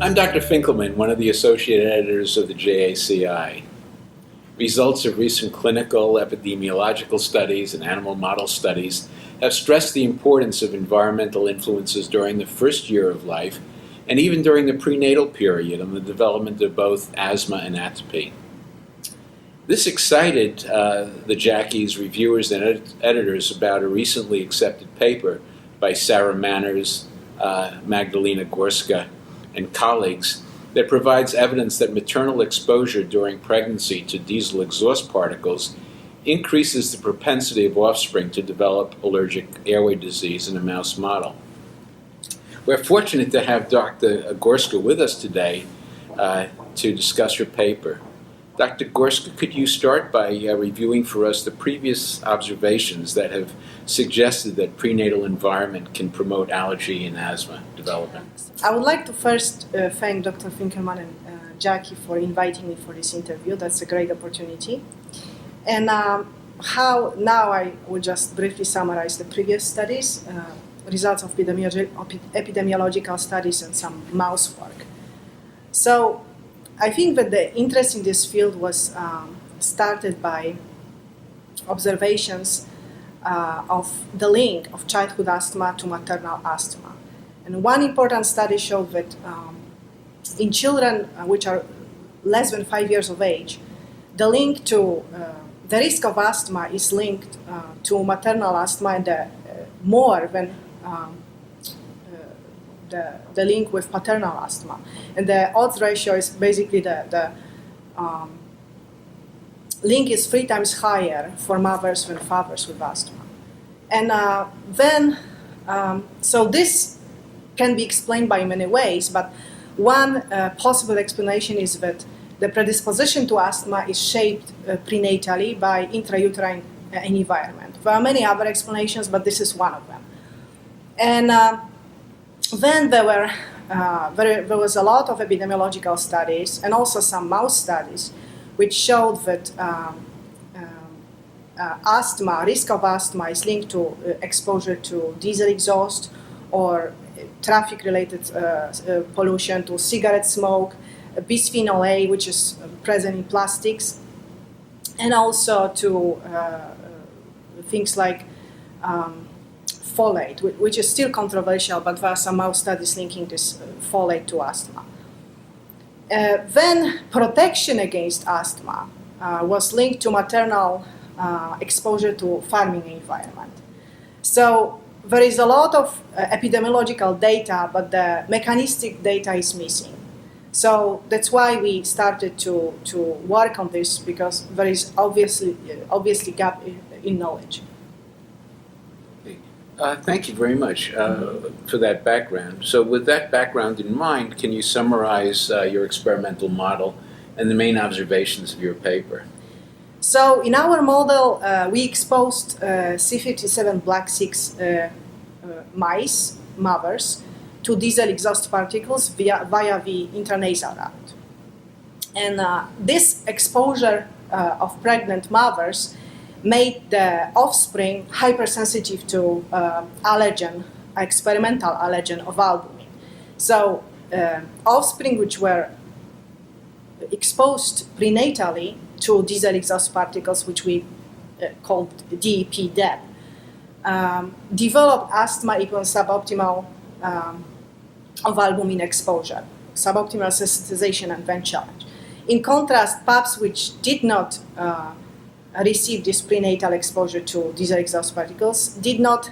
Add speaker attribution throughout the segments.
Speaker 1: I'm Dr. Finkelman, one of the Associate Editors of the JACI. Results of recent clinical epidemiological studies and animal model studies have stressed the importance of environmental influences during the first year of life and even during the prenatal period on the development of both asthma and atopy. This excited the JACI's reviewers and editors about a recently accepted paper by Sarah Manners, Magdalena Gorska, and colleagues that provides evidence that maternal exposure during pregnancy to diesel exhaust particles increases the propensity of offspring to develop allergic airway disease in a mouse model. We're fortunate to have Dr. Gorska with us today to discuss her paper. Dr. Gorska, could you start by reviewing for us the previous observations that have suggested that prenatal environment can promote allergy and asthma development?
Speaker 2: I would like to first thank Dr. Finkelman and JACI for inviting me for this interview. That's a great opportunity. And now I will just briefly summarize the previous studies, results of epidemiological studies and some mouse work. So I think that the interest in this field was started by observations of the link of childhood asthma to maternal asthma. And one important study showed that in children which are less than 5 years of age, the link to the risk of asthma is linked to maternal asthma and more than the link with paternal asthma. And the odds ratio is basically the link is 3 times higher for mothers than fathers with asthma. And so this can be explained by many ways, but one possible explanation is that the predisposition to asthma is shaped prenatally by intrauterine environment. There are many other explanations, but this is one of them. And then there was a lot of epidemiological studies and also some mouse studies which showed that risk of asthma is linked to exposure to diesel exhaust or traffic-related pollution, to cigarette smoke, bisphenol A, which is present in plastics, and also to things like folate, which is still controversial, but there are some mouse studies linking this folate to asthma. Then protection against asthma was linked to maternal exposure to farming environment. So there is a lot of epidemiological data, but the mechanistic data is missing. So that's why we started to work on this, because there is obviously gap in knowledge.
Speaker 1: Thank you very much for that background. So with that background in mind, can you summarize your experimental model and the main observations of your paper?
Speaker 2: So in our model, we exposed C57 Black 6 mice, mothers, to diesel exhaust particles via the intranasal route. And this exposure of pregnant mothers made the offspring hypersensitive to experimental allergen of albumin. So offspring which were exposed prenatally to diesel exhaust particles, which we called DEP-DEP, developed asthma upon suboptimal of albumin exposure, suboptimal sensitization and vent challenge. In contrast, pups which did not receive this prenatal exposure to diesel exhaust particles did not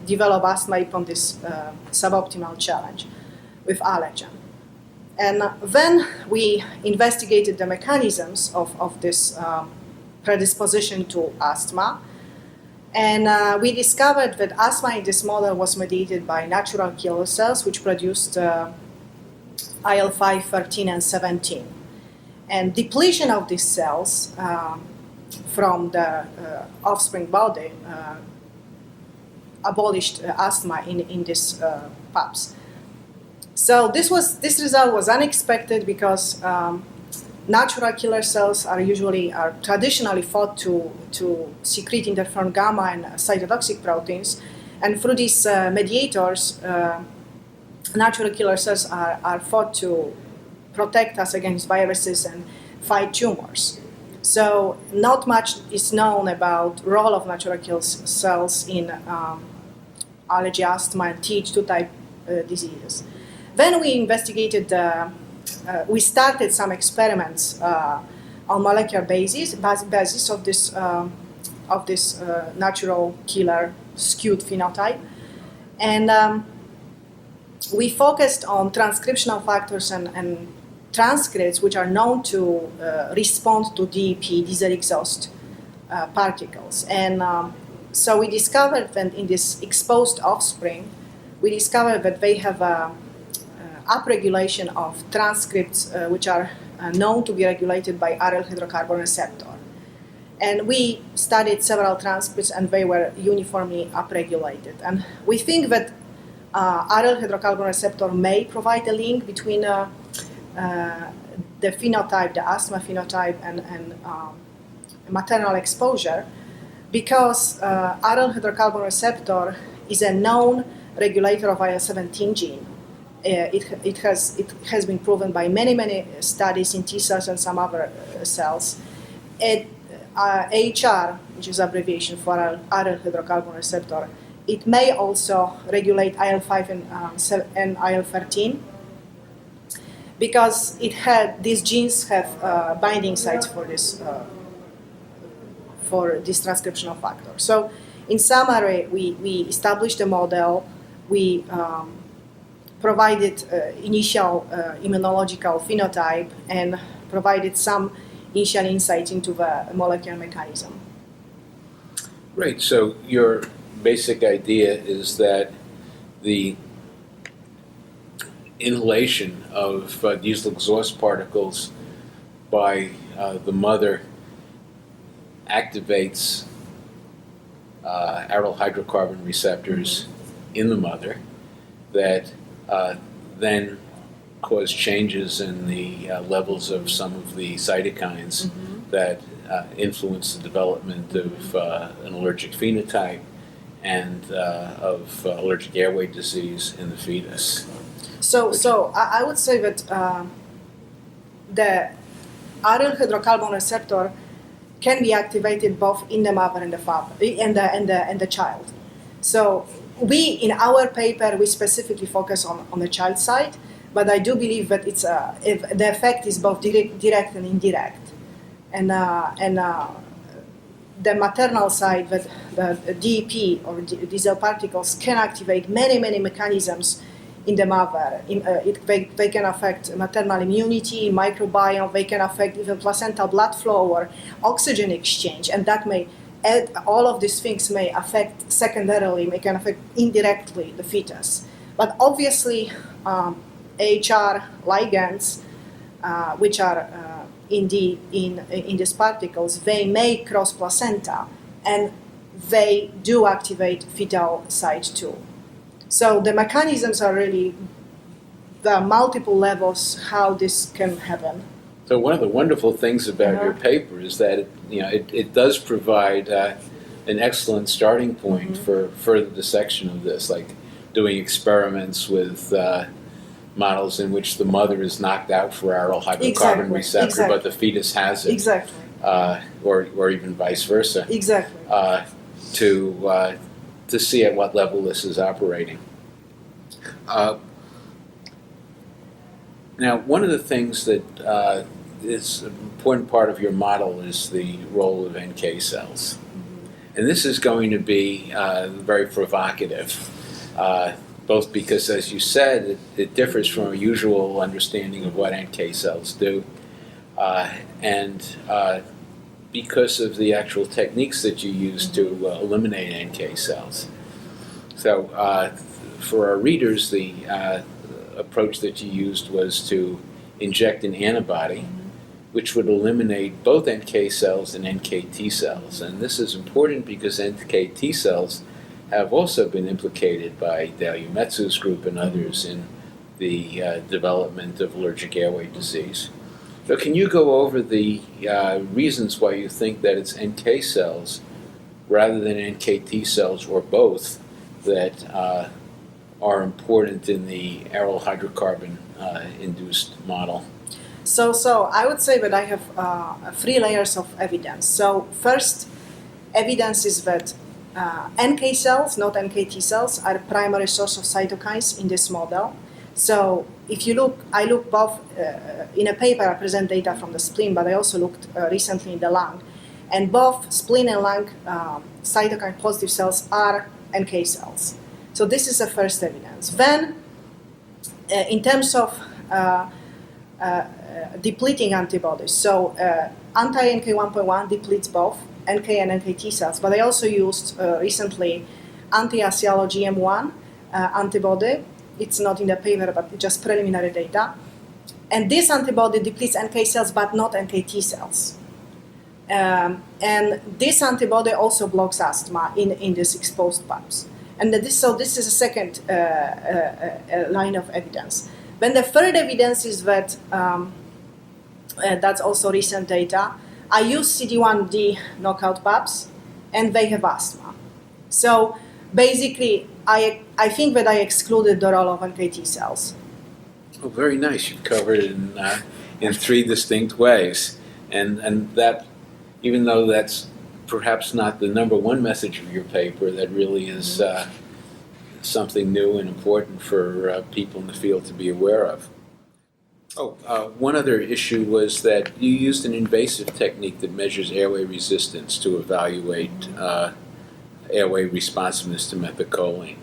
Speaker 2: develop asthma upon this suboptimal challenge with allergen. And then we investigated the mechanisms of this predisposition to asthma. And we discovered that asthma in this model was mediated by natural killer cells, which produced IL-5, 13, and 17. And depletion of these cells from the offspring body abolished asthma in these pups. So this result was unexpected because natural killer cells are traditionally thought to secrete interferon gamma and cytotoxic proteins, and through these mediators, natural killer cells are thought to protect us against viruses and fight tumors. So not much is known about role of natural killer cells in allergy, asthma, and Th2 type diseases. Then we investigated, we started some experiments on molecular basis of this natural killer skewed phenotype, and we focused on transcriptional factors and transcripts which are known to respond to DEP, diesel exhaust particles. And so we discovered that in this exposed offspring, we discovered that they have upregulation of transcripts which are known to be regulated by aryl hydrocarbon receptor. And we studied several transcripts and they were uniformly upregulated. And we think that aryl hydrocarbon receptor may provide a link between the phenotype, the asthma phenotype, and maternal exposure, because aryl hydrocarbon receptor is a known regulator of IL-17 gene. It has been proven by many studies in T cells and some other cells. AHR, which is abbreviation for aryl hydrocarbon receptor, it may also regulate IL-5 and IL-13 because these genes have binding sites for this transcriptional factor. So, in summary, we established a model. We provided initial immunological phenotype and provided some initial insight into the molecular mechanism.
Speaker 1: Right. So your basic idea is that the inhalation of diesel exhaust particles by the mother activates aryl hydrocarbon receptors in the mother that then cause changes in the levels of some of the cytokines that influence the development of an allergic phenotype and of allergic airway disease in the fetus.
Speaker 2: So I would say that the aryl hydrocarbon receptor can be activated both in the mother and the father and the child. So we, in our paper, we specifically focus on the child side, but I do believe that the effect is both direct and indirect, and the maternal side, that the DEP or diesel particles can activate many mechanisms in the mother. They can affect maternal immunity, microbiome. They can affect even placental blood flow or oxygen exchange, and that may. All of these things may affect secondarily, may can affect indirectly the fetus. But obviously, AHR ligands, which are in these particles, they may cross placenta, and they do activate fetal side too. So the mechanisms are really the multiple levels how this can happen.
Speaker 1: So one of the wonderful things about your paper is that it does provide an excellent starting point for further dissection of this, like doing experiments with models in which the mother is knocked out for aryl hydrocarbon receptor, but the fetus has it, or even vice versa, to see at what level this is operating. Now, one of the things that is an important part of your model is the role of NK cells. And this is going to be very provocative, both because, as you said, it differs from our usual understanding of what NK cells do, and because of the actual techniques that you use to eliminate NK cells. So for our readers, the approach that you used was to inject an antibody which would eliminate both NK cells and NK T cells. And this is important because NK T cells have also been implicated by Dahlia Metsu's group and others in the development of allergic airway disease. So can you go over the reasons why you think that it's NK cells rather than NK T cells or both that are important in the aryl hydrocarbon induced model?
Speaker 2: So I would say that I have 3 layers of evidence. So first, evidence is that NK cells, not NKT cells, are a primary source of cytokines in this model. So if you look, I look both in a paper, I present data from the spleen, but I also looked recently in the lung. And both spleen and lung cytokine positive cells are NK cells. So this is the first evidence. Then, in terms of depleting antibodies, so anti-NK1.1 depletes both NK and NKT cells, but I also used recently anti-ACLO-GM1 antibody. It's not in the paper, but just preliminary data. And this antibody depletes NK cells, but not NKT cells. And this antibody also blocks asthma in these exposed pups. And so this is a second line of evidence. Then the third evidence is that, that's also recent data, I use CD1D knockout pups, and they have asthma. So basically, I think that I excluded the role of NKT cells.
Speaker 1: Oh, very nice. You've covered it in 3 distinct ways. And that, even though that's perhaps not the number 1 message of your paper, that really is something new and important for people in the field to be aware of. One other issue was that you used an invasive technique that measures airway resistance to evaluate airway responsiveness to methacholine.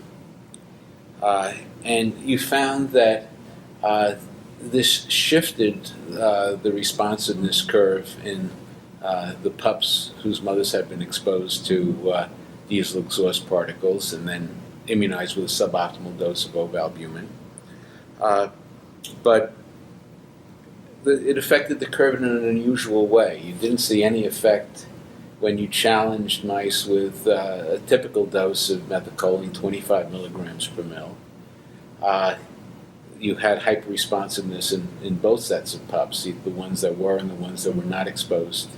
Speaker 1: And you found that this shifted the responsiveness curve in the pups whose mothers had been exposed to diesel exhaust particles and then immunized with a suboptimal dose of ovalbumin. But it affected the curve in an unusual way. You didn't see any effect when you challenged mice with a typical dose of methacholine, 25 milligrams per mil. You had hyperresponsiveness in both sets of pups, the ones that were and the ones that were not exposed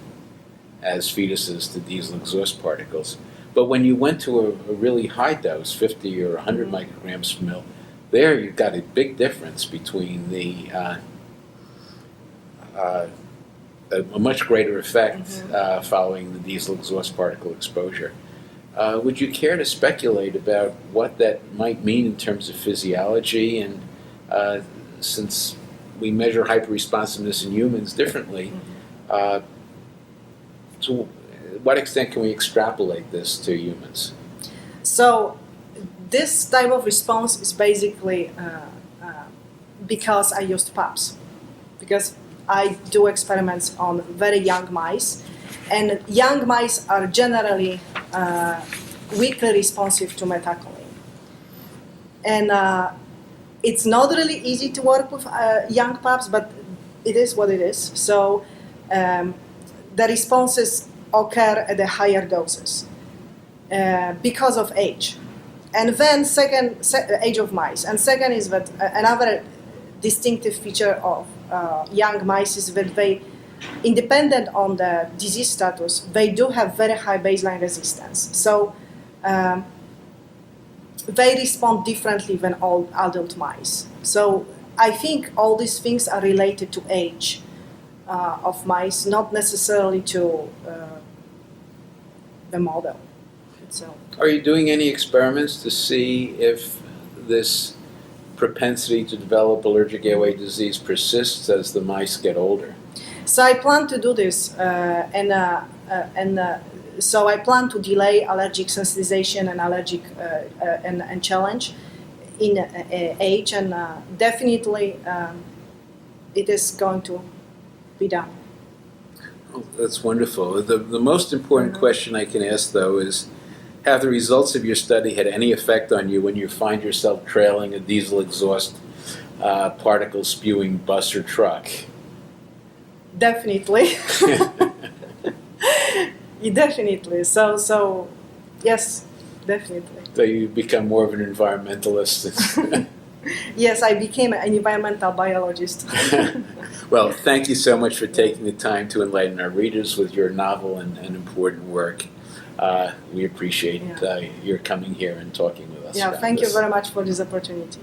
Speaker 1: as fetuses to diesel exhaust particles. But when you went to a really high dose, 50 or 100 micrograms per mil, there you got a big difference between a much greater effect following the diesel exhaust particle exposure. Would you care to speculate about what that might mean in terms of physiology? And since we measure hyperresponsiveness in humans differently, to what extent can we extrapolate this to humans?
Speaker 2: So this type of response is basically because I used pups. Because I do experiments on very young mice, and young mice are generally weakly responsive to methacholine. And it's not really easy to work with young pups, but it is what it is. So the responses occur at the higher doses because of age. And then age of mice. And second is that another distinctive feature of young mice is that they, independent on the disease status, they do have very high baseline resistance. So they respond differently than all adult mice. So I think all these things are related to age of mice, not necessarily to the model itself.
Speaker 1: Are you doing any experiments to see if this propensity to develop allergic airway disease persists as the mice get older?
Speaker 2: So I plan to do this, so I plan to delay allergic sensitization and allergic and challenge in age, and definitely it is going to be done.
Speaker 1: Oh, that's wonderful. The most important question I can ask, though, is have the results of your study had any effect on you when you find yourself trailing a diesel exhaust particle spewing bus or truck?
Speaker 2: Definitely. Definitely. So yes, definitely.
Speaker 1: So you become more of an environmentalist.
Speaker 2: Yes, I became an environmental biologist.
Speaker 1: Well, thank you so much for taking the time to enlighten our readers with your novel and important work. We appreciate your coming here and talking with us.
Speaker 2: Yeah,
Speaker 1: about
Speaker 2: thank you
Speaker 1: this.
Speaker 2: very much for this opportunity.